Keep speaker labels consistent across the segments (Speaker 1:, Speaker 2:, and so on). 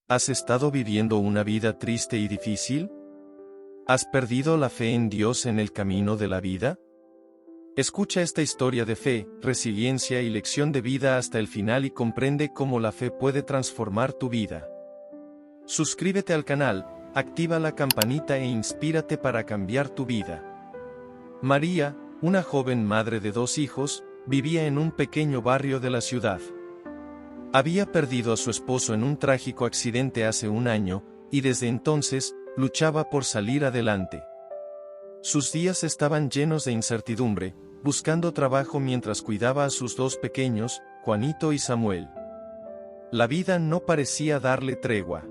Speaker 1: ¿Has estado viviendo una vida triste y difícil? ¿Has perdido la fe en Dios en el camino de la vida? Escucha esta historia de fe, resiliencia y lección de vida hasta el final y comprende cómo la fe puede transformar tu vida. Suscríbete al canal, activa la campanita e inspírate para cambiar tu vida. María, una joven madre de 2 hijos, vivía en un pequeño barrio de la ciudad. Había perdido a su esposo en un trágico accidente hace un año, y desde entonces, luchaba por salir adelante. Sus días estaban llenos de incertidumbre, buscando trabajo mientras cuidaba a sus 2 pequeños, Juanito y Samuel. La vida no parecía darle tregua.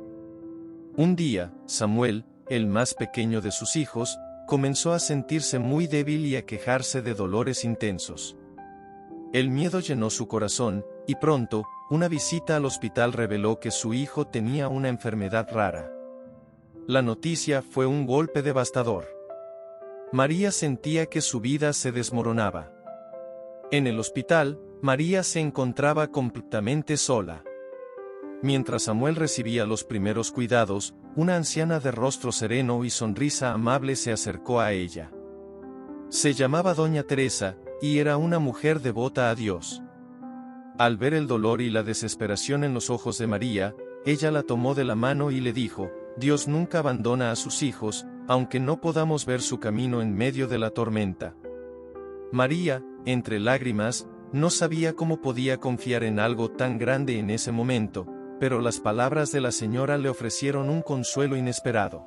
Speaker 1: Un día, Samuel, el más pequeño de sus hijos, comenzó a sentirse muy débil y a quejarse de dolores intensos. El miedo llenó su corazón, y pronto, una visita al hospital reveló que su hijo tenía una enfermedad rara. La noticia fue un golpe devastador. María sentía que su vida se desmoronaba. En el hospital, María se encontraba completamente sola. Mientras Samuel recibía los primeros cuidados, una anciana de rostro sereno y sonrisa amable se acercó a ella. Se llamaba Doña Teresa, y era una mujer devota a Dios. Al ver el dolor y la desesperación en los ojos de María, ella la tomó de la mano y le dijo: Dios nunca abandona a sus hijos, aunque no podamos ver su camino en medio de la tormenta. María, entre lágrimas, no sabía cómo podía confiar en algo tan grande en ese momento, pero las palabras de la señora le ofrecieron un consuelo inesperado.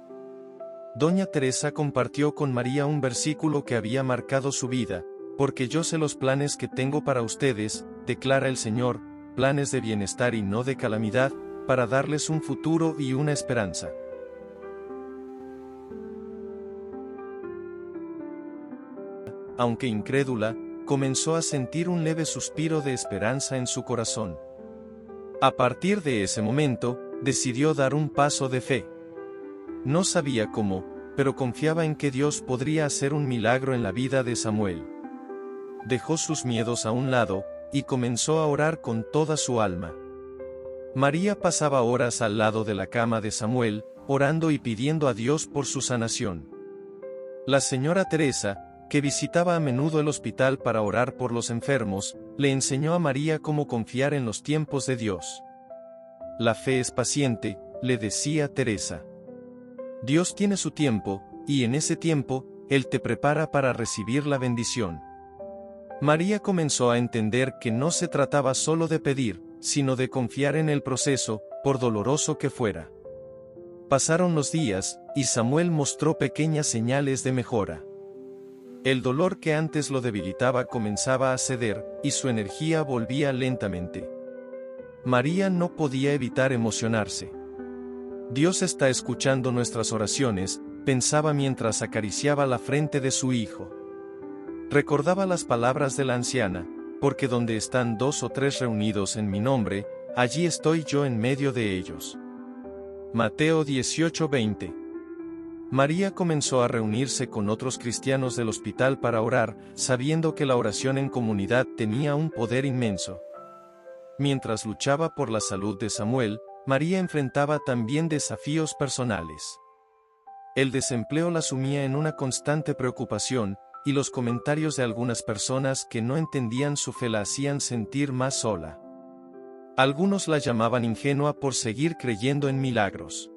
Speaker 1: Doña Teresa compartió con María un versículo que había marcado su vida: porque yo sé los planes que tengo para ustedes, declara el Señor, planes de bienestar y no de calamidad, para darles un futuro y una esperanza. Aunque incrédula, comenzó a sentir un leve suspiro de esperanza en su corazón. A partir de ese momento, decidió dar un paso de fe. No sabía cómo, pero confiaba en que Dios podría hacer un milagro en la vida de Samuel. Dejó sus miedos a un lado, y comenzó a orar con toda su alma. María pasaba horas al lado de la cama de Samuel, orando y pidiendo a Dios por su sanación. La señora Teresa, que visitaba a menudo el hospital para orar por los enfermos, le enseñó a María cómo confiar en los tiempos de Dios. La fe es paciente, le decía Teresa. Dios tiene su tiempo, y en ese tiempo, Él te prepara para recibir la bendición. María comenzó a entender que no se trataba solo de pedir, sino de confiar en el proceso, por doloroso que fuera. Pasaron los días, y Samuel mostró pequeñas señales de mejora. El dolor que antes lo debilitaba comenzaba a ceder, y su energía volvía lentamente. María no podía evitar emocionarse. Dios está escuchando nuestras oraciones, pensaba mientras acariciaba la frente de su hijo. Recordaba las palabras de la anciana: porque donde están 2 o 3 reunidos en mi nombre, allí estoy yo en medio de ellos. Mateo 18:20. María comenzó a reunirse con otros cristianos del hospital para orar, sabiendo que la oración en comunidad tenía un poder inmenso. Mientras luchaba por la salud de Samuel, María enfrentaba también desafíos personales. El desempleo la sumía en una constante preocupación, y los comentarios de algunas personas que no entendían su fe la hacían sentir más sola. Algunos la llamaban ingenua por seguir creyendo en milagros.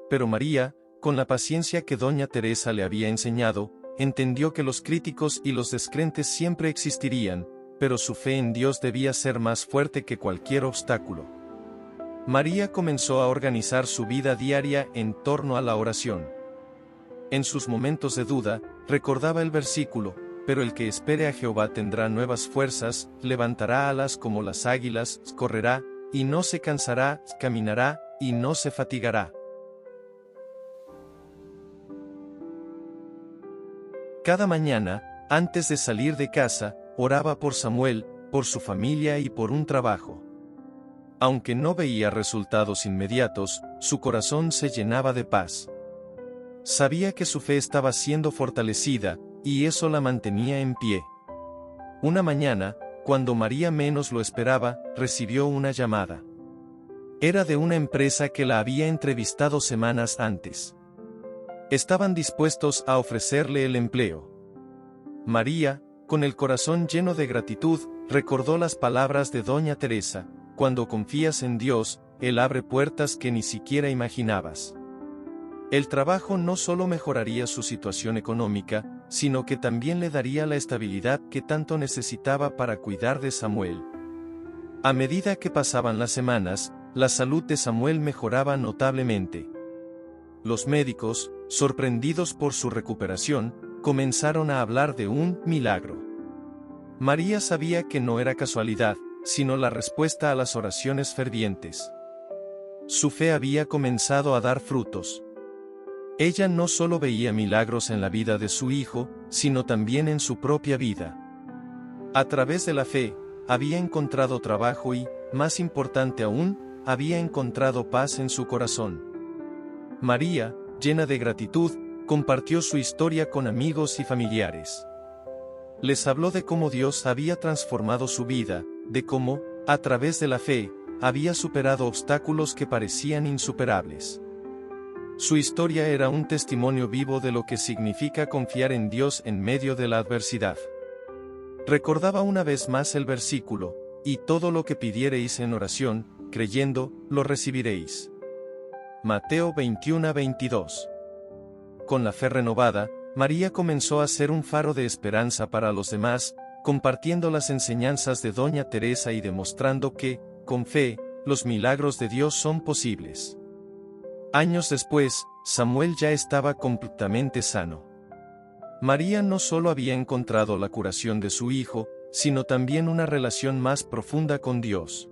Speaker 1: Pero María, con la paciencia que Doña Teresa le había enseñado, entendió que los críticos y los descrentes siempre existirían, pero su fe en Dios debía ser más fuerte que cualquier obstáculo. María comenzó a organizar su vida diaria en torno a la oración. En sus momentos de duda, recordaba el versículo: pero el que espere a Jehová tendrá nuevas fuerzas, levantará alas como las águilas, correrá, y no se cansará, caminará, y no se fatigará. Cada mañana, antes de salir de casa, oraba por Samuel, por su familia y por un trabajo. Aunque no veía resultados inmediatos, su corazón se llenaba de paz. Sabía que su fe estaba siendo fortalecida, y eso la mantenía en pie. Una mañana, cuando María menos lo esperaba, recibió una llamada. Era de una empresa que la había entrevistado semanas antes. Estaban dispuestos a ofrecerle el empleo. María, con el corazón lleno de gratitud, recordó las palabras de Doña Teresa: cuando confías en Dios, Él abre puertas que ni siquiera imaginabas. El trabajo no solo mejoraría su situación económica, sino que también le daría la estabilidad que tanto necesitaba para cuidar de Samuel. A medida que pasaban las semanas, la salud de Samuel mejoraba notablemente. Los médicos, sorprendidos por su recuperación, comenzaron a hablar de un milagro. María sabía que no era casualidad, sino la respuesta a las oraciones fervientes. Su fe había comenzado a dar frutos. Ella no solo veía milagros en la vida de su hijo, sino también en su propia vida. A través de la fe, había encontrado trabajo y, más importante aún, había encontrado paz en su corazón. María, llena de gratitud, compartió su historia con amigos y familiares. Les habló de cómo Dios había transformado su vida, de cómo, a través de la fe, había superado obstáculos que parecían insuperables. Su historia era un testimonio vivo de lo que significa confiar en Dios en medio de la adversidad. Recordaba una vez más el versículo: y todo lo que pidiereis en oración, creyendo, lo recibiréis. Mateo 21:22. Con la fe renovada, María comenzó a ser un faro de esperanza para los demás, compartiendo las enseñanzas de Doña Teresa y demostrando que, con fe, los milagros de Dios son posibles. Años después, Samuel ya estaba completamente sano. María no solo había encontrado la curación de su hijo, sino también una relación más profunda con Dios.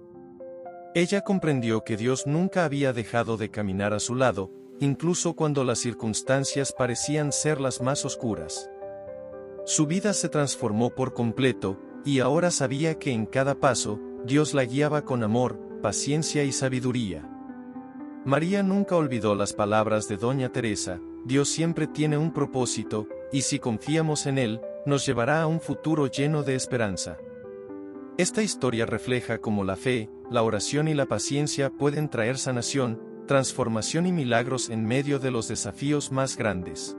Speaker 1: Ella comprendió que Dios nunca había dejado de caminar a su lado, incluso cuando las circunstancias parecían ser las más oscuras. Su vida se transformó por completo, y ahora sabía que en cada paso, Dios la guiaba con amor, paciencia y sabiduría. María nunca olvidó las palabras de Doña Teresa: Dios siempre tiene un propósito, y si confiamos en Él, nos llevará a un futuro lleno de esperanza. Esta historia refleja cómo la fe, la oración y la paciencia pueden traer sanación, transformación y milagros en medio de los desafíos más grandes.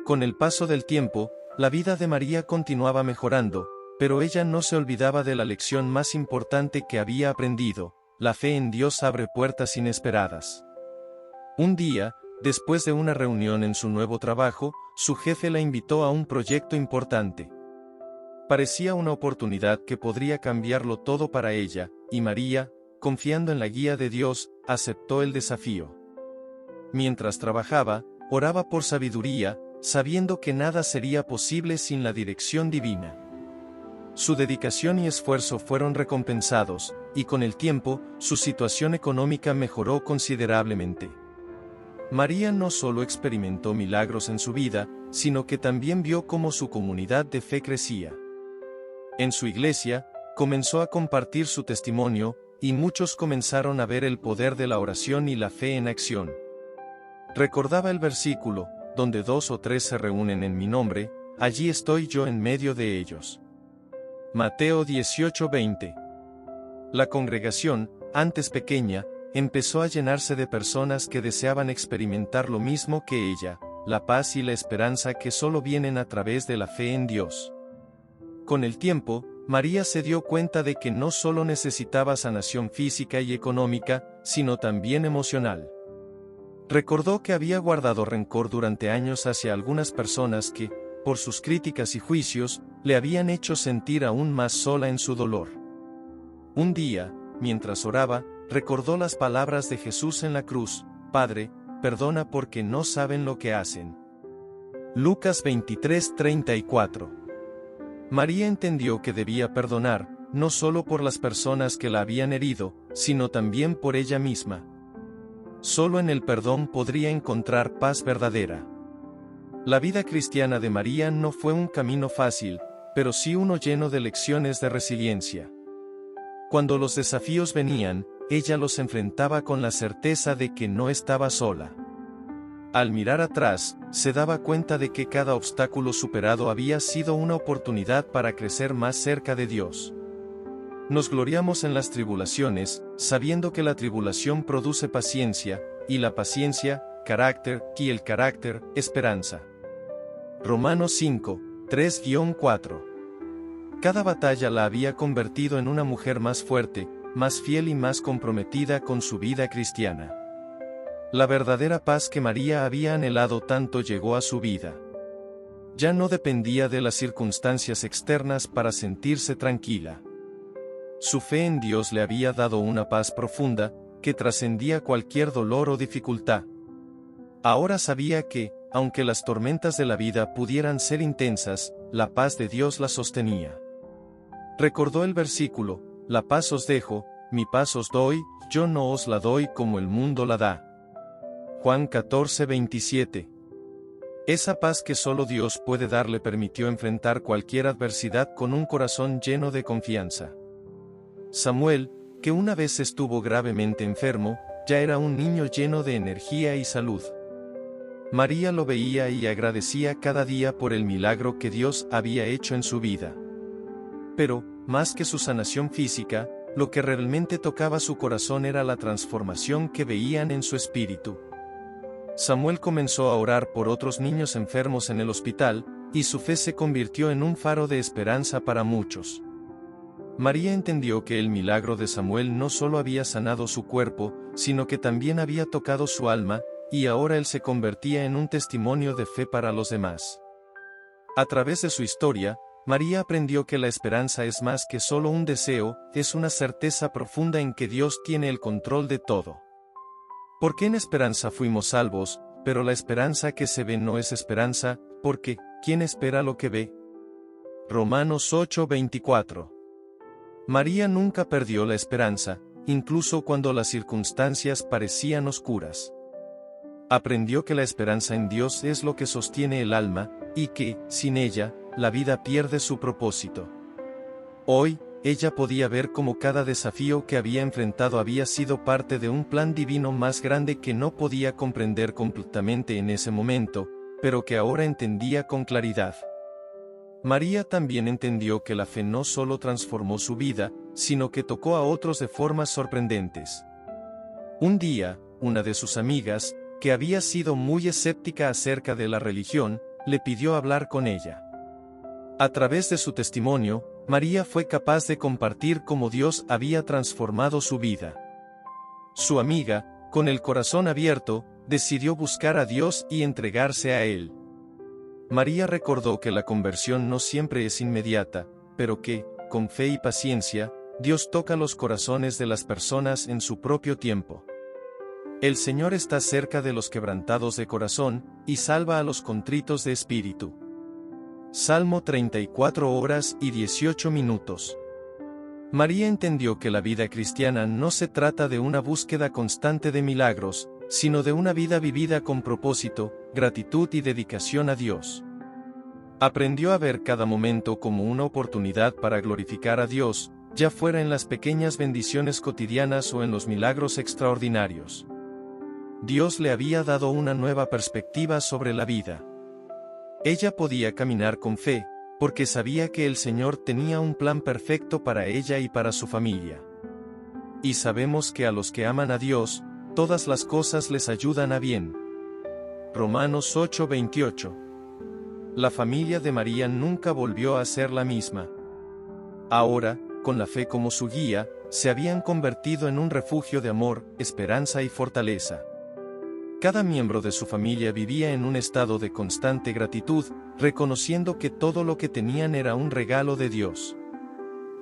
Speaker 1: Con el paso del tiempo, la vida de María continuaba mejorando, pero ella no se olvidaba de la lección más importante que había aprendido: la fe en Dios abre puertas inesperadas. Un día, después de una reunión en su nuevo trabajo, su jefe la invitó a un proyecto importante. Parecía una oportunidad que podría cambiarlo todo para ella, y María, confiando en la guía de Dios, aceptó el desafío. Mientras trabajaba, oraba por sabiduría, sabiendo que nada sería posible sin la dirección divina. Su dedicación y esfuerzo fueron recompensados, y con el tiempo, su situación económica mejoró considerablemente. María no solo experimentó milagros en su vida, sino que también vio cómo su comunidad de fe crecía. En su iglesia, comenzó a compartir su testimonio, y muchos comenzaron a ver el poder de la oración y la fe en acción. Recordaba el versículo: donde 2 o 3 se reúnen en mi nombre, allí estoy yo en medio de ellos. Mateo 18:20. La congregación, antes pequeña, empezó a llenarse de personas que deseaban experimentar lo mismo que ella: la paz y la esperanza que solo vienen a través de la fe en Dios. Con el tiempo, María se dio cuenta de que no solo necesitaba sanación física y económica, sino también emocional. Recordó que había guardado rencor durante años hacia algunas personas que, por sus críticas y juicios, le habían hecho sentir aún más sola en su dolor. Un día, mientras oraba, recordó las palabras de Jesús en la cruz: Padre, perdona porque no saben lo que hacen. Lucas 23:34. María entendió que debía perdonar, no solo por las personas que la habían herido, sino también por ella misma. Solo en el perdón podría encontrar paz verdadera. La vida cristiana de María no fue un camino fácil, pero sí uno lleno de lecciones de resiliencia. Cuando los desafíos venían, ella los enfrentaba con la certeza de que no estaba sola. Al mirar atrás, se daba cuenta de que cada obstáculo superado había sido una oportunidad para crecer más cerca de Dios. Nos gloriamos en las tribulaciones, sabiendo que la tribulación produce paciencia, y la paciencia, carácter, y el carácter, esperanza. Romanos 5, 3-4. Cada batalla la había convertido en una mujer más fuerte, más fiel y más comprometida con su vida cristiana. La verdadera paz que María había anhelado tanto llegó a su vida. Ya no dependía de las circunstancias externas para sentirse tranquila. Su fe en Dios le había dado una paz profunda, que trascendía cualquier dolor o dificultad. Ahora sabía que, aunque las tormentas de la vida pudieran ser intensas, la paz de Dios la sostenía. Recordó el versículo: la paz os dejo, mi paz os doy, yo no os la doy como el mundo la da. Juan 14:27. Esa paz que solo Dios puede dar le permitió enfrentar cualquier adversidad con un corazón lleno de confianza. Samuel, que una vez estuvo gravemente enfermo, ya era un niño lleno de energía y salud. María lo veía y agradecía cada día por el milagro que Dios había hecho en su vida. Pero, más que su sanación física, lo que realmente tocaba su corazón era la transformación que veían en su espíritu. Samuel comenzó a orar por otros niños enfermos en el hospital, y su fe se convirtió en un faro de esperanza para muchos. María entendió que el milagro de Samuel no solo había sanado su cuerpo, sino que también había tocado su alma, y ahora él se convertía en un testimonio de fe para los demás. A través de su historia, María aprendió que la esperanza es más que solo un deseo, es una certeza profunda en que Dios tiene el control de todo. Porque en esperanza fuimos salvos, pero la esperanza que se ve no es esperanza, porque, ¿quién espera lo que ve? Romanos 8:24. María nunca perdió la esperanza, incluso cuando las circunstancias parecían oscuras. Aprendió que la esperanza en Dios es lo que sostiene el alma, y que, sin ella, la vida pierde su propósito. Hoy, ella podía ver cómo cada desafío que había enfrentado había sido parte de un plan divino más grande que no podía comprender completamente en ese momento, pero que ahora entendía con claridad. María también entendió que la fe no solo transformó su vida, sino que tocó a otros de formas sorprendentes. Un día, una de sus amigas, que había sido muy escéptica acerca de la religión, le pidió hablar con ella. A través de su testimonio, María fue capaz de compartir cómo Dios había transformado su vida. Su amiga, con el corazón abierto, decidió buscar a Dios y entregarse a Él. María recordó que la conversión no siempre es inmediata, pero que, con fe y paciencia, Dios toca los corazones de las personas en su propio tiempo. El Señor está cerca de los quebrantados de corazón, y salva a los contritos de espíritu. Salmo 34:18. María entendió que la vida cristiana no se trata de una búsqueda constante de milagros, sino de una vida vivida con propósito, gratitud y dedicación a Dios. Aprendió a ver cada momento como una oportunidad para glorificar a Dios, ya fuera en las pequeñas bendiciones cotidianas o en los milagros extraordinarios. Dios le había dado una nueva perspectiva sobre la vida. Ella podía caminar con fe, porque sabía que el Señor tenía un plan perfecto para ella y para su familia. Y sabemos que a los que aman a Dios, todas las cosas les ayudan a bien. Romanos 8:28. La familia de María nunca volvió a ser la misma. Ahora, con la fe como su guía, se habían convertido en un refugio de amor, esperanza y fortaleza. Cada miembro de su familia vivía en un estado de constante gratitud, reconociendo que todo lo que tenían era un regalo de Dios.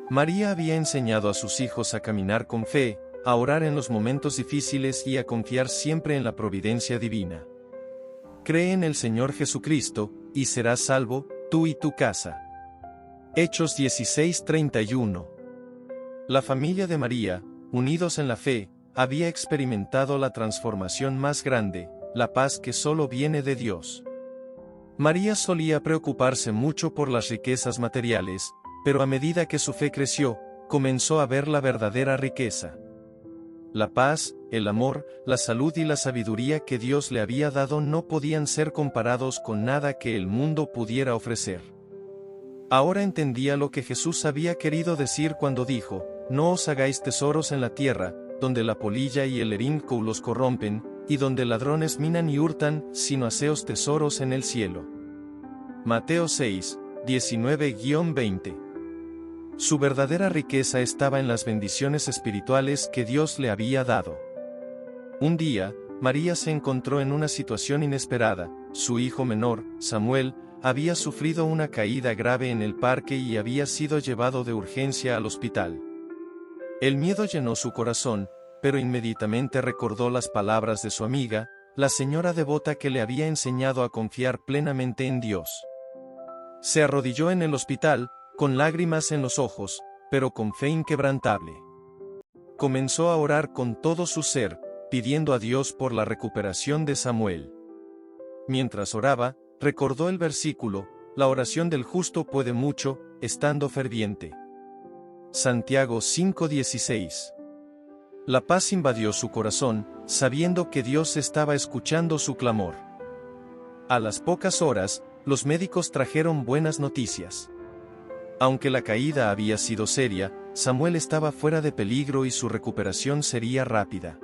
Speaker 1: María había enseñado a sus hijos a caminar con fe, a orar en los momentos difíciles y a confiar siempre en la providencia divina. Cree en el Señor Jesucristo, y serás salvo, tú y tu casa. Hechos 16:31. La familia de María, unidos en la fe, había experimentado la transformación más grande, la paz que solo viene de Dios. María solía preocuparse mucho por las riquezas materiales, pero a medida que su fe creció, comenzó a ver la verdadera riqueza. La paz, el amor, la salud y la sabiduría que Dios le había dado no podían ser comparados con nada que el mundo pudiera ofrecer. Ahora entendía lo que Jesús había querido decir cuando dijo: no os hagáis tesoros en la tierra, donde la polilla y el erincou los corrompen, y donde ladrones minan y hurtan, sino haceos tesoros en el cielo. Mateo 6, 19-20. Su verdadera riqueza estaba en las bendiciones espirituales que Dios le había dado. Un día, María se encontró en una situación inesperada. Su hijo menor, Samuel, había sufrido una caída grave en el parque y había sido llevado de urgencia al hospital. El miedo llenó su corazón, pero inmediatamente recordó las palabras de su amiga, la señora devota que le había enseñado a confiar plenamente en Dios. Se arrodilló en el hospital, con lágrimas en los ojos, pero con fe inquebrantable. Comenzó a orar con todo su ser, pidiendo a Dios por la recuperación de Samuel. Mientras oraba, recordó el versículo, la oración del justo puede mucho, estando ferviente. Santiago 5:16. La paz invadió su corazón, sabiendo que Dios estaba escuchando su clamor. A las pocas horas, los médicos trajeron buenas noticias. Aunque la caída había sido seria, Samuel estaba fuera de peligro y su recuperación sería rápida.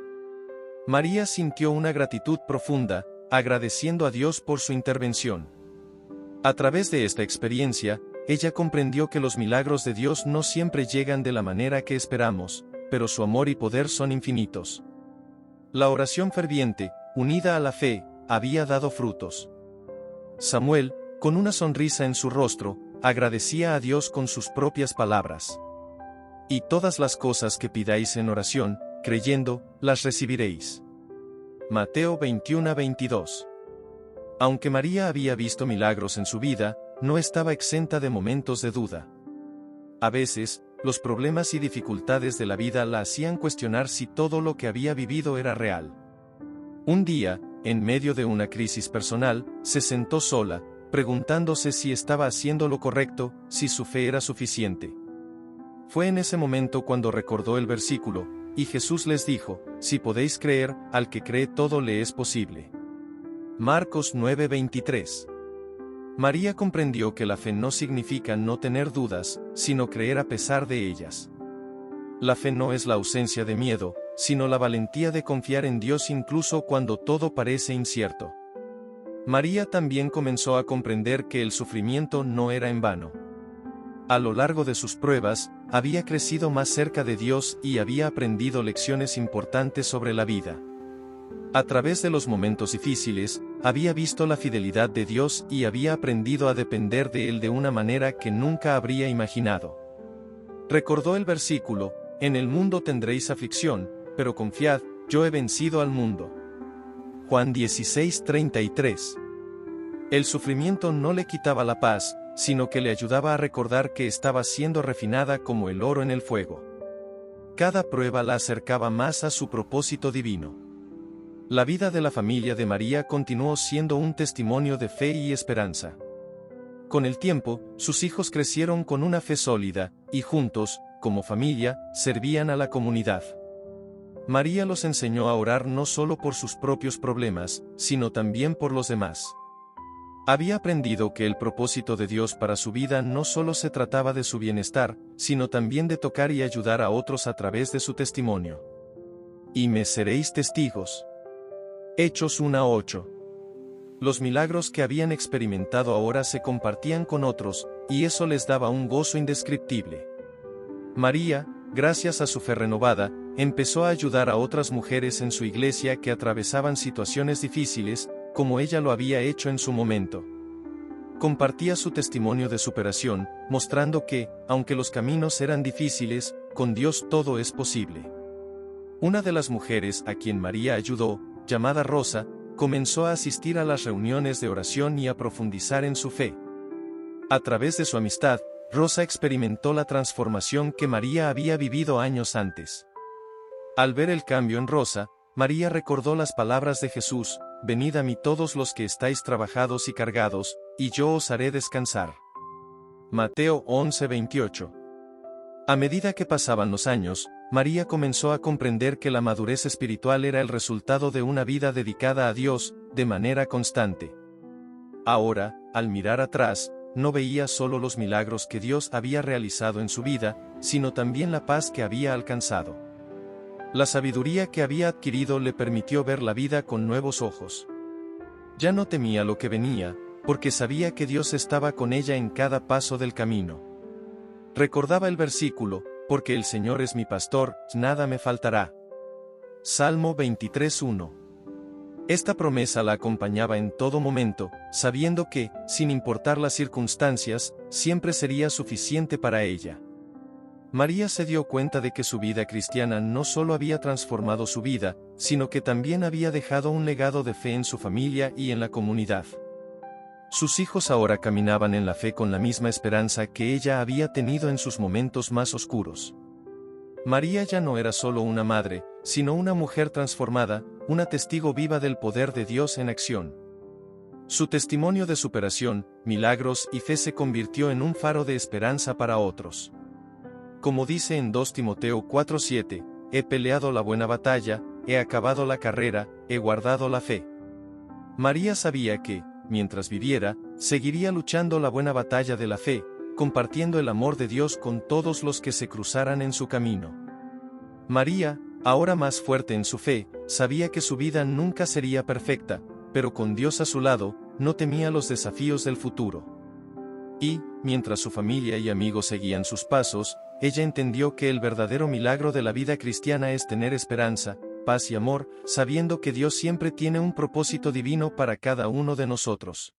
Speaker 1: María sintió una gratitud profunda, agradeciendo a Dios por su intervención. A través de esta experiencia, ella comprendió que los milagros de Dios no siempre llegan de la manera que esperamos, pero su amor y poder son infinitos. La oración ferviente, unida a la fe, había dado frutos. Samuel, con una sonrisa en su rostro, agradecía a Dios con sus propias palabras. Y todas las cosas que pidáis en oración, creyendo, las recibiréis. Mateo 21-22. Aunque María había visto milagros en su vida, no estaba exenta de momentos de duda. A veces, los problemas y dificultades de la vida la hacían cuestionar si todo lo que había vivido era real. Un día, en medio de una crisis personal, se sentó sola, preguntándose si estaba haciendo lo correcto, si su fe era suficiente. Fue en ese momento cuando recordó el versículo, y Jesús les dijo, si podéis creer, al que cree todo le es posible. Marcos 9:23. María comprendió que la fe no significa no tener dudas, sino creer a pesar de ellas. La fe no es la ausencia de miedo, sino la valentía de confiar en Dios incluso cuando todo parece incierto. María también comenzó a comprender que el sufrimiento no era en vano. A lo largo de sus pruebas, había crecido más cerca de Dios y había aprendido lecciones importantes sobre la vida. A través de los momentos difíciles, había visto la fidelidad de Dios y había aprendido a depender de Él de una manera que nunca habría imaginado. Recordó el versículo, en el mundo tendréis aflicción, pero confiad, yo he vencido al mundo. Juan 16:33. El sufrimiento no le quitaba la paz, sino que le ayudaba a recordar que estaba siendo refinada como el oro en el fuego. Cada prueba la acercaba más a su propósito divino. La vida de la familia de María continuó siendo un testimonio de fe y esperanza. Con el tiempo, sus hijos crecieron con una fe sólida, y juntos, como familia, servían a la comunidad. María los enseñó a orar no solo por sus propios problemas, sino también por los demás. Había aprendido que el propósito de Dios para su vida no solo se trataba de su bienestar, sino también de tocar y ayudar a otros a través de su testimonio. Y me seréis testigos. Hechos 1:8. Los milagros que habían experimentado ahora se compartían con otros, y eso les daba un gozo indescriptible. María, gracias a su fe renovada, empezó a ayudar a otras mujeres en su iglesia que atravesaban situaciones difíciles, como ella lo había hecho en su momento. Compartía su testimonio de superación, mostrando que, aunque los caminos eran difíciles, con Dios todo es posible. Una de las mujeres a quien María ayudó, llamada Rosa, comenzó a asistir a las reuniones de oración y a profundizar en su fe. A través de su amistad, Rosa experimentó la transformación que María había vivido años antes. Al ver el cambio en Rosa, María recordó las palabras de Jesús, venid a mí todos los que estáis trabajados y cargados, y yo os haré descansar. Mateo 11:28. A medida que pasaban los años, María comenzó a comprender que la madurez espiritual era el resultado de una vida dedicada a Dios, de manera constante. Ahora, al mirar atrás, no veía solo los milagros que Dios había realizado en su vida, sino también la paz que había alcanzado. La sabiduría que había adquirido le permitió ver la vida con nuevos ojos. Ya no temía lo que venía, porque sabía que Dios estaba con ella en cada paso del camino. Recordaba el versículo, porque el Señor es mi pastor, nada me faltará. Salmo 23:1. Esta promesa la acompañaba en todo momento, sabiendo que, sin importar las circunstancias, siempre sería suficiente para ella. María se dio cuenta de que su vida cristiana no solo había transformado su vida, sino que también había dejado un legado de fe en su familia y en la comunidad. Sus hijos ahora caminaban en la fe con la misma esperanza que ella había tenido en sus momentos más oscuros. María ya no era solo una madre, sino una mujer transformada, una testigo viva del poder de Dios en acción. Su testimonio de superación, milagros y fe se convirtió en un faro de esperanza para otros. Como dice en 2 Timoteo 4:7, he peleado la buena batalla, he acabado la carrera, he guardado la fe. María sabía que, mientras viviera, seguiría luchando la buena batalla de la fe, compartiendo el amor de Dios con todos los que se cruzaran en su camino. María, ahora más fuerte en su fe, sabía que su vida nunca sería perfecta, pero con Dios a su lado, no temía los desafíos del futuro. Y, mientras su familia y amigos seguían sus pasos, ella entendió que el verdadero milagro de la vida cristiana es tener esperanza, paz y amor, sabiendo que Dios siempre tiene un propósito divino para cada uno de nosotros.